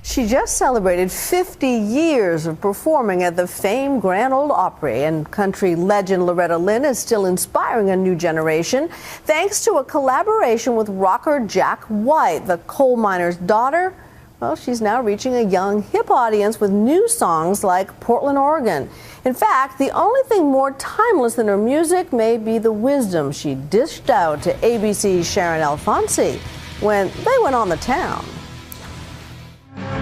She just celebrated 50 years of performing at the famed Grand Ole Opry, and country legend Loretta Lynn is still inspiring a new generation thanks to a collaboration with rocker Jack White, the coal miner's daughter. Well, she's now reaching a young, hip audience with new songs like Portland, Oregon. In fact, the only thing more timeless than her music may be the wisdom she dished out to ABC's Sharon Alfonsi when they went on the town.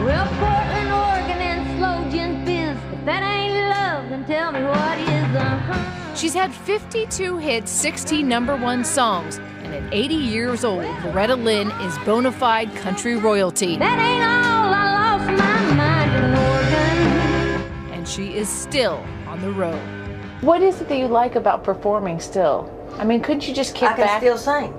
Well, Portland, Oregon, and slow gin fizz. If that ain't love, then tell me what is. She's had 52 hits, 16 #1 songs, and at 80 years old, Loretta Lynn is bona fide country royalty. That ain't all, I lost my mind in Oregon. And she is still on the road. What is it that you like about performing still? I mean, couldn't you just kick back? I can still sing.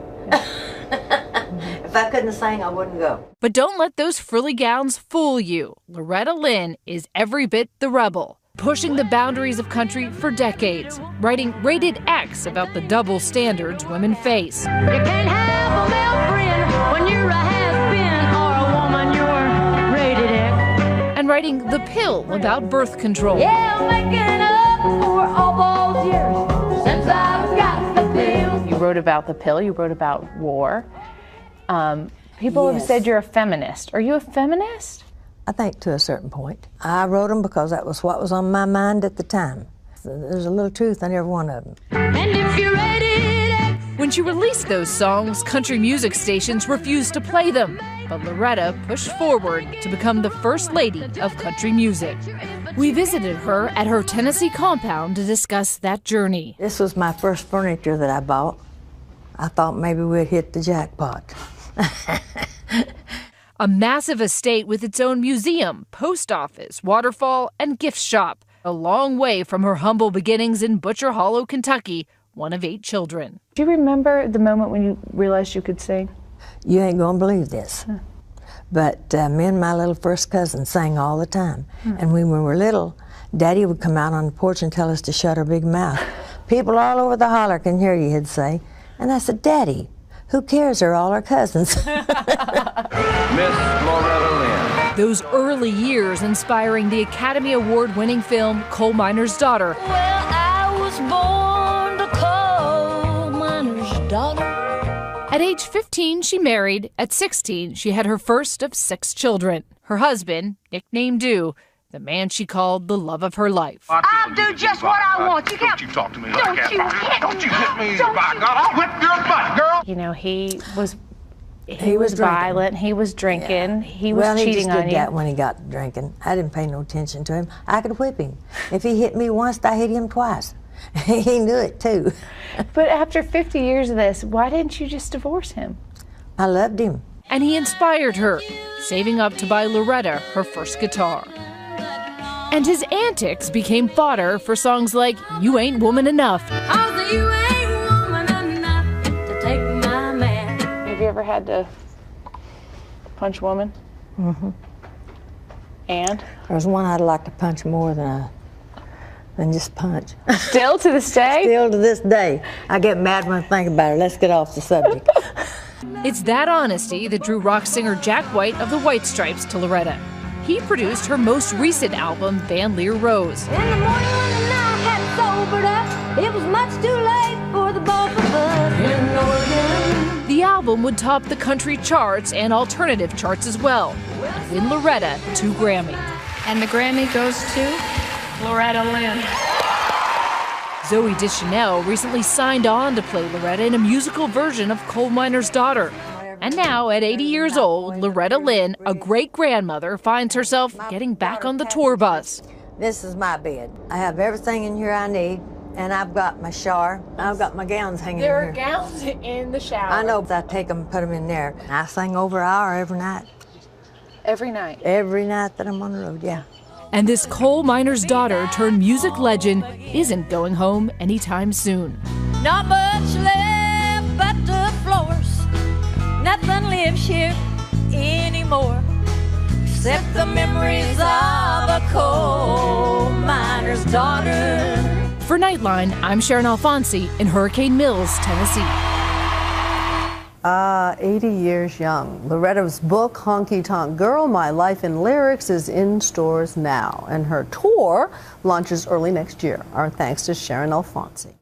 If I couldn't sing, I wouldn't go. But don't let those frilly gowns fool you. Loretta Lynn is every bit the rebel, pushing the boundaries of country for decades, writing Rated X about the double standards women face. You can't have a male friend when you're a has-been, or a woman you're rated X. And writing The Pill about birth control. Yeah, I'm making up for all those years since I've got the pill. You wrote about the pill, you wrote about war. People have said you're a feminist. Are you a feminist? I think to a certain point. I wrote them because that was what was on my mind at the time. There's a little truth in every one of them. And if you're rated X. When she released those songs, country music stations refused to play them. But Loretta pushed forward to become the first lady of country music. We visited her at her Tennessee compound to discuss that journey. This was my first furniture that I bought. I thought maybe we'd hit the jackpot. A massive estate with its own museum, post office, waterfall, and gift shop. A long way from her humble beginnings in Butcher Hollow, Kentucky, one of 8 children. Do you remember the moment when you realized you could sing? You ain't gonna believe this. But me and my little first cousin sang all the time. And when we were little, Daddy would come out on the porch and tell us to shut our big mouth. People all over the holler can hear you, he'd say. And I said, Daddy, who cares? They're all our cousins. Miss Loretta Lynn. Those early years inspiring the Academy Award-winning film Coal Miner's Daughter. Well, I was born a coal miner's daughter. At age 15, she married. At 16, she had her first of 6 children. Her husband, nicknamed Do, the man she called the love of her life. I'll do just what I want. You can't. Don't you talk to me Don't like that. you hit Don't you hit me, Don't by you- God. I'll whip your butt, girl. You know, he was was drinking. violent, he was drinking, he was Well, he cheating just on did you. that when he got drinking. I didn't pay no attention to him. I could whip him. If he hit me once, I hit him twice. He knew it too. But after 50 years of this, why didn't you just divorce him? I loved him. And he inspired her, saving up to buy Loretta her first guitar. And his antics became fodder for songs like You Ain't Woman Enough. Oh, you ain't woman enough to take my man. Have you ever had to punch a woman? Mm-hmm. And? There's one I'd like to punch more than just punch. Still to this day? Still to this day. I get mad when I think about it. Let's get off the subject. It's that honesty that drew rock singer Jack White of the White Stripes to Loretta. He produced her most recent album, Van Leer Rose. In the morning when the night had sobered up, it was much too late for the both of us in Oregon. The album would top the country charts and alternative charts as well, and win Loretta 2 Grammys. And the Grammy goes to Loretta Lynn. Zoe Deschanel recently signed on to play Loretta in a musical version of Coal Miner's Daughter. And now, at 80 years old, Loretta Lynn, a great-grandmother, finds herself getting back on the tour bus. This is my bed. I have everything in here I need, and I've got my shower. I've got my gowns hanging in here. gowns in the shower. I know. I take them and put them in there. I sing over an hour every night. Every night? Every night that I'm on the road, yeah. And this coal miner's daughter turned music legend isn't going home anytime soon. Not much left but the floors. Nothing lives here anymore except the memories of a coal miner's daughter. For Nightline, I'm Sharon Alfonsi in Hurricane Mills, Tennessee. 80 years young. Loretta's book, Honky Tonk Girl, My Life in Lyrics, is in stores now, and her tour launches early next year. Our thanks to Sharon Alfonsi.